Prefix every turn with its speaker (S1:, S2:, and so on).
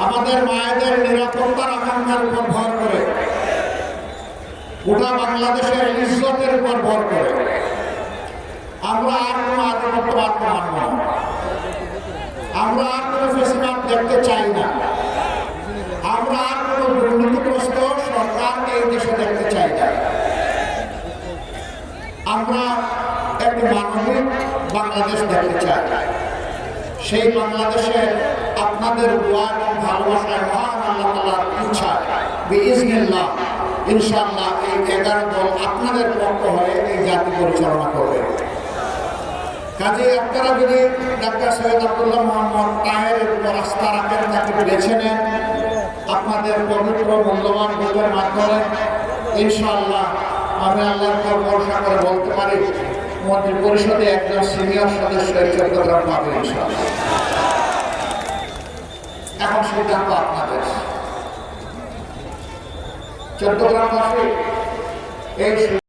S1: আমাদের মায়েদের নিরাপত্তার আকাঙ্ক্ষার উপর ভর করে, গোটা বাংলাদেশের ইজ্জতের উপর ভর করে আমরা আর কোনো আধিপত্যবাদ মানব না। আমরা আর কোনো ফেসিবাদ দেখতে চাই না। আমরা আর কোনো দুর্নীতিগ্রস্ত সরকার এই দেশে দেখতে চাই না। আমরা একটি মানবিক বাংলাদেশ দেখতে চাই। সেই বাংলাদেশে আপনাদের দোয়া এবং ভালোবাসায় মহান আল্লাহ তাআলার ইচ্ছা বিইজনিল্লাহ ইনশাআল্লাহ এই 11 দল আপনাদের পক্ষ হয়ে এই জাতি পরিচালনা করবে। কাজে আপনারা যদি ডাক্তার সৈয়দ আব্দুল্লাহ মোহাম্মদ তাহেরের উপর আস্থা রাখেন, তাকে বেছে নেন আপনাদের পবিত্র মূল্যবান ভোটের মাধ্যমে, ইনশাআল্লাহ আমি আল্লাহর উপর ভরসা করে বলতে পারি মন্ত্রী পরিষদে একজন সিনিয়র সদস্য চট্টগ্রাম পাবে ইনশাআল্লাহ। এখন সিদ্ধান্ত আপনাদের। চট্টগ্রামবাসী এই